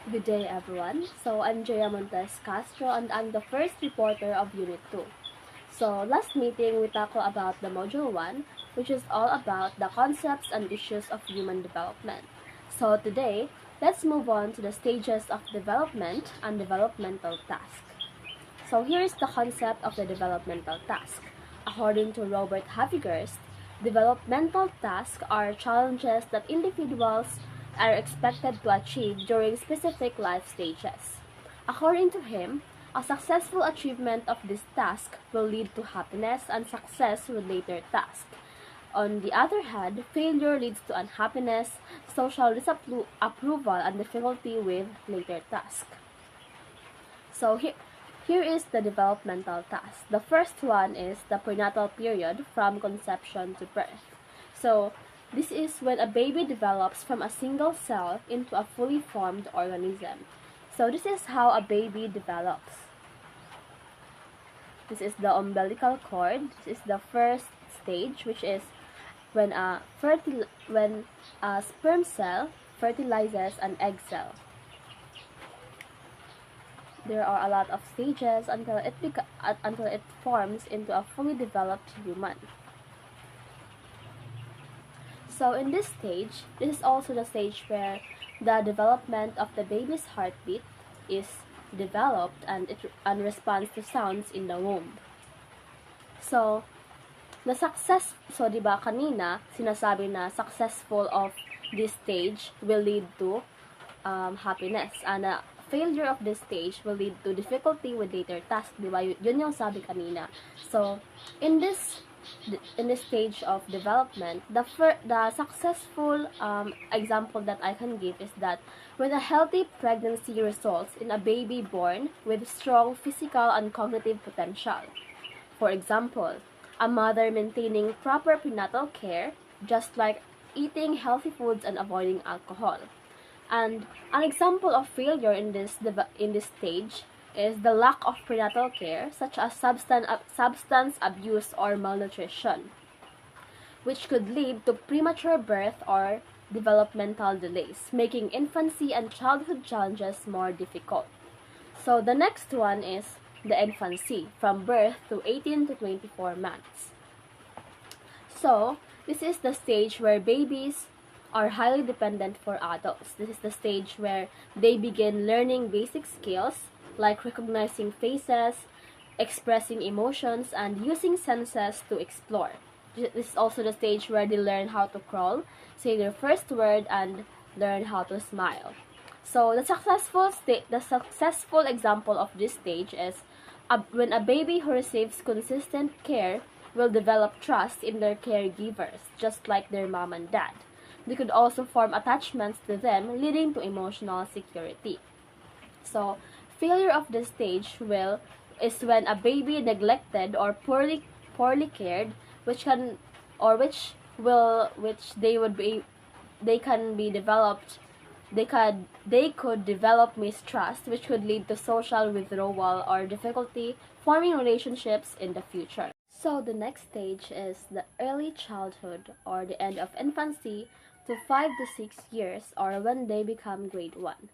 Good day, everyone. So, I'm Jaya Montes Castro, and I'm the first reporter of Unit 2. So, last meeting, we talked about the Module 1, which is all about the concepts and issues of human development. So, today, let's move on to the stages of development and developmental task. So, here is the concept of the developmental task. According to Robert Havigers, developmental tasks are challenges that individuals are expected to achieve during specific life stages. According to him, a successful achievement of this task will lead to happiness and success with later tasks. On the other hand, failure leads to unhappiness, social disapproval, and difficulty with later tasks. So here is the developmental task. The first one is the prenatal period from conception to birth. So this is when a baby develops from a single cell into a fully formed organism. So this is how a baby develops. This is the umbilical cord. This is the first stage, which is when a sperm cell fertilizes an egg cell. There are a lot of stages until it forms into a fully developed human. So in this stage, this is also the stage where the development of the baby's heartbeat is developed and it responds to sounds in the womb. So diba kanina sinasabi na successful of this stage will lead to happiness, and failure of this stage will lead to difficulty with later tasks, di ba? Yun yung sabi kanina. So, in this stage of development, the successful example that I can give is that when a healthy pregnancy results in a baby born with strong physical and cognitive potential. For example, a mother maintaining proper prenatal care, just like eating healthy foods and avoiding alcohol. And an example of failure in this stage is the lack of prenatal care, such as substance abuse or malnutrition, which could lead to premature birth or developmental delays, making infancy and childhood challenges more difficult. So the next one is the infancy, from birth to 18 to 24 months. So this is the stage where babies are highly dependent for adults. This is the stage where they begin learning basic skills like recognizing faces, expressing emotions, and using senses to explore. This is also the stage where they learn how to crawl, say their first word, and learn how to smile. So the successful example of this stage is when a baby who receives consistent care will develop trust in their caregivers, just like their mom and dad. They could also form attachments to them, leading to emotional security. So, failure of this stage is when a baby neglected or poorly cared, which can they could develop mistrust, which could lead to social withdrawal or difficulty forming relationships in the future. So the next stage is the early childhood, or the end of infancy, to 5 to 6 years, or when they become grade 1.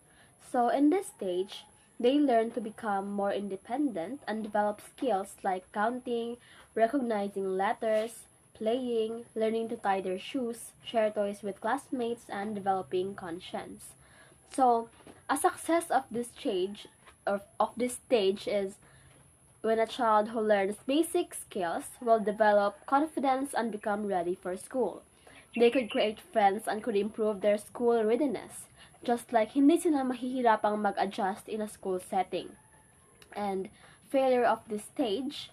So in this stage, they learn to become more independent and develop skills like counting, recognizing letters, playing, learning to tie their shoes, share toys with classmates, and developing conscience. So a success of this stage is when a child who learns basic skills will develop confidence and become ready for school. They could create friends and could improve their school readiness, just like hindi sila mahihirapang mag-adjust in a school setting. And failure of this stage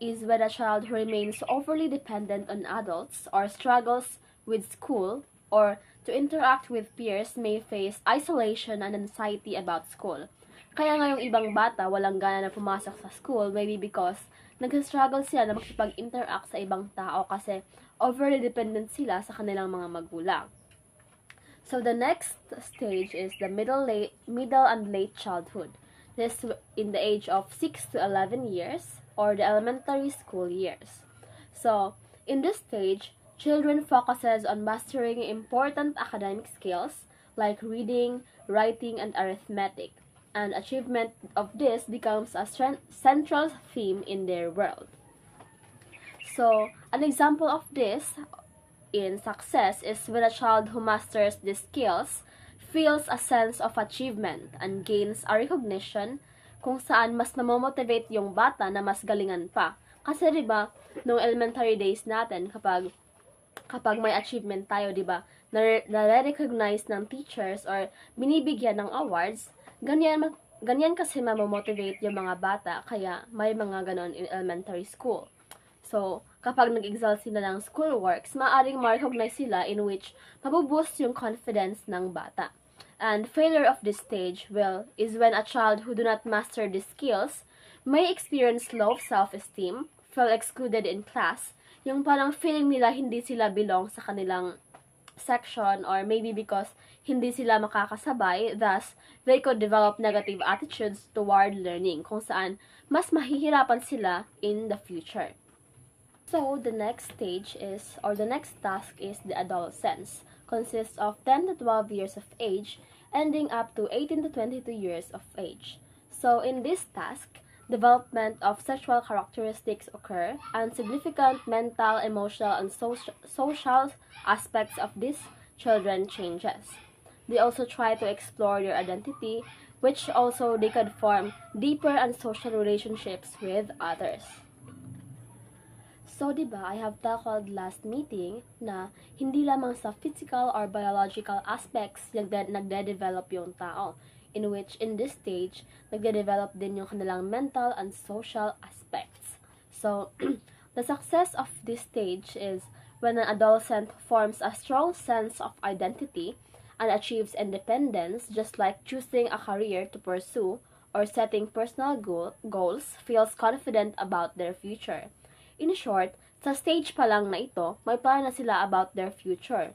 is when a child who remains overly dependent on adults or struggles with school or to interact with peers may face isolation and anxiety about school. Kaya nga yung ibang bata walang gana na pumasok sa school, maybe because nag-struggle sila na makipag-interact sa ibang tao kasi overly dependent sila sa kanilang mga magulang. So the next stage is the middle and late childhood. This in the age of 6 to 11 years, or the elementary school years. So in this stage, children focuses on mastering important academic skills like reading, writing, and arithmetic. And achievement of this becomes a central theme in their world. So, an example of this in success is when a child who masters these skills feels a sense of achievement and gains a recognition kung saan mas namomotivate yung bata na mas galingan pa. Kasi 'di ba, noong elementary days natin kapag may achievement tayo, 'di ba, na-recognize ng teachers or binibigyan ng awards, ganyan kasi mamomotivate yung mga bata, kaya may mga ganon in elementary school. So, kapag nag-excel sila ng schoolworks, maaaring ma-recognize sila in which mabuboost yung confidence ng bata. And failure of this stage is when a child who do not master these skills may experience low self-esteem, feel excluded in class, yung parang feeling nila hindi sila belong sa kanilang section, or maybe because hindi sila makakasabay, thus, they could develop negative attitudes toward learning, kung saan mas mahihirapan sila in the future. So, the next stage the next task is the adolescence. Consists of 10 to 12 years of age, ending up to 18 to 22 years of age. So, in this task, development of sexual characteristics occur, and significant mental, emotional, and social aspects of these children changes. They also try to explore their identity, which also they could form deeper and social relationships with others. So, diba, I have tackled last meeting na hindi lamang sa physical or biological aspects nagde-develop yung tao, in which in this stage, nagde-develop din yung kanilang mental and social aspects. So, the success of this stage is when an adolescent forms a strong sense of identity and achieves independence, just like choosing a career to pursue or setting personal goals, feels confident about their future. In short, sa stage pa lang na ito, may plano na sila about their future.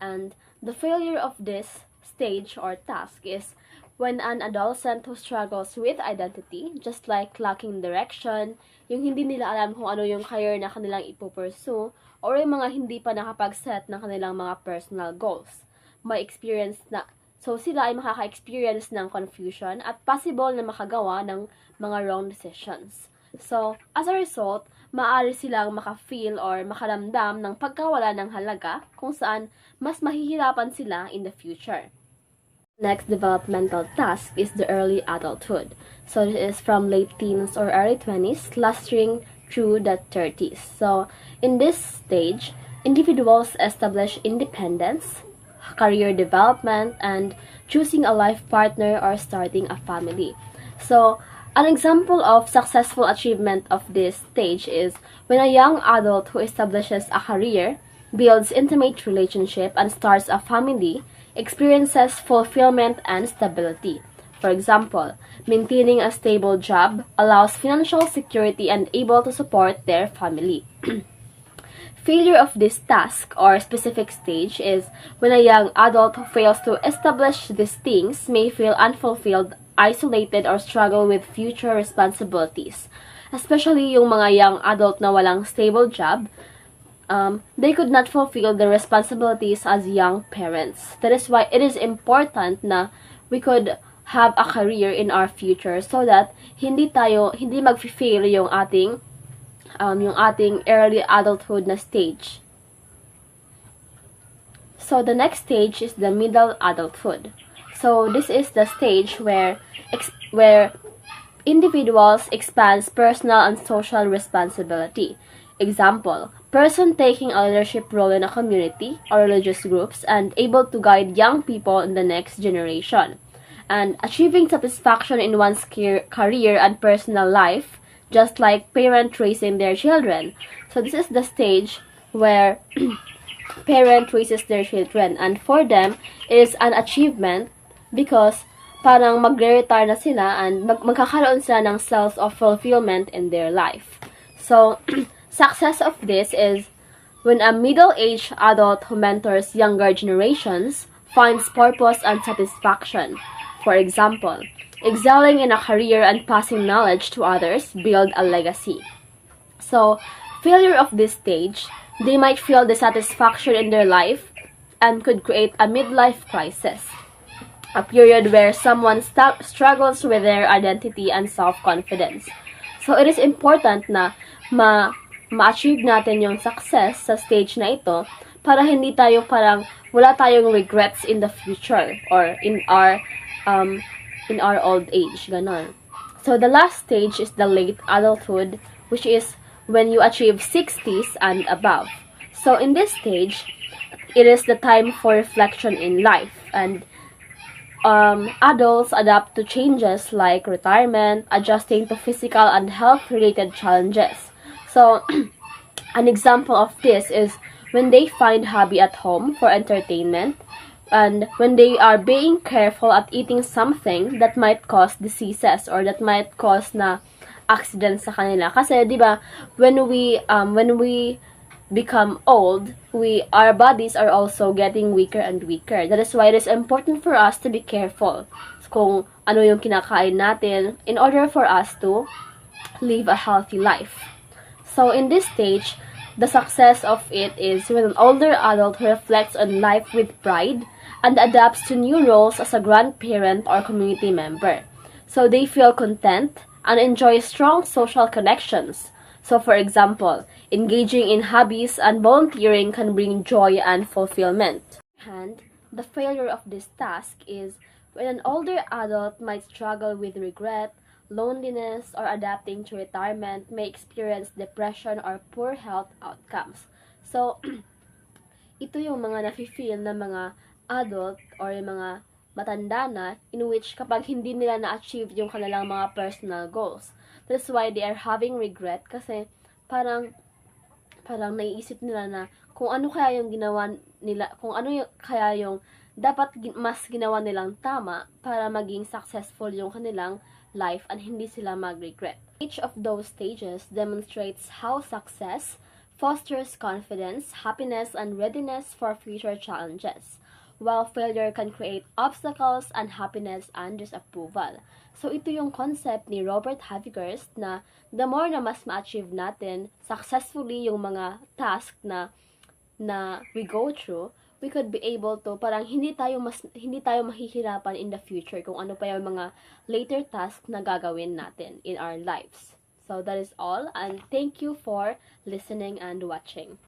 And the failure of this stage or task is when an adolescent who struggles with identity, just like lacking direction, yung hindi nila alam kung ano yung career na kanilang ipupursue, or yung mga hindi pa nakapag-set ng kanilang mga personal goals. So sila ay makaka-experience ng confusion at possible na makagawa ng mga wrong decisions. So, as a result, maaari silang maka-feel or makaramdam ng pagkawala ng halaga kung saan mas mahihirapan sila in the future. Next developmental task is the early adulthood. So, this is from late teens or early 20s, lasting through the 30s. So, in this stage, individuals establish independence, career development, and choosing a life partner or starting a family. So, an example of successful achievement of this stage is when a young adult who establishes a career, builds intimate relationship, and starts a family, experiences fulfillment and stability. For example, maintaining a stable job allows financial security and able to support their family. Failure of this task or specific stage is when a young adult who fails to establish these things may feel unfulfilled, isolated, or struggle with future responsibilities. Especially yung mga young adult na walang stable job, they could not fulfill their responsibilities as young parents. That is why it is important na we could have a career in our future so that hindi mag-fail yung ating early adulthood na stage. So the next stage is the middle adulthood. So this is the stage where individuals expand personal and social responsibility. Example, person taking a leadership role in a community or religious groups and able to guide young people in the next generation. And achieving satisfaction in one's career and personal life, just like parent raising their children. So this is the stage where parent raises their children, and for them, it is an achievement because parang magre-retire na sila and magkakaroon sila ng sense of fulfillment in their life. So, success of this is when a middle-aged adult who mentors younger generations finds purpose and satisfaction. For example, excelling in a career and passing knowledge to others build a legacy. So, failure of this stage, they might feel dissatisfaction in their life and could create a midlife crisis. a period where someone struggles with their identity and self-confidence. So, it is important na ma-achieve natin yung success sa stage na ito para hindi tayo parang wala tayong regrets in the future or in our old age, ganon. So, the last stage is the late adulthood, which is when you achieve 60s and above. So, in this stage, it is the time for reflection in life, and adults adapt to changes like retirement, adjusting to physical and health-related challenges. So, an example of this is when they find hobby at home for entertainment, and when they are being careful at eating something that might cause diseases or that might cause na accidents sa kanila. Kasi, di ba, when we become old, our bodies are also getting weaker and weaker. That is why it is important for us to be careful kung ano yung kinakain natin in order for us to live a healthy life. So, in this stage, the success of it is when an older adult reflects on life with pride and adapts to new roles as a grandparent or community member. So, they feel content and enjoy strong social connections. So, for example, engaging in hobbies and volunteering can bring joy and fulfillment. And the failure of this task is when an older adult might struggle with regret, loneliness, or adapting to retirement, may experience depression or poor health outcomes. So, ito yung mga nafe-feel na mga adult or yung mga matanda na in which kapag hindi nila na-achieve yung kanilang mga personal goals. That's why they are having regret kasi parang naiisip nila na kung ano kaya yung ginawa nila, kung ano yung, kaya yung dapat mas ginawa nilang tama para maging successful yung kanilang life and hindi sila mag-regret. Each of those stages demonstrates how success fosters confidence, happiness, and readiness for future challenges, while failure can create obstacles, unhappiness, and disapproval. So, ito yung concept ni Robert Havigers na the more na mas ma-achieve natin successfully yung mga task na we go through, we could be able to, parang hindi tayo mahihirapan in the future kung ano pa yung mga later task na gagawin natin in our lives. So, that is all, and thank you for listening and watching.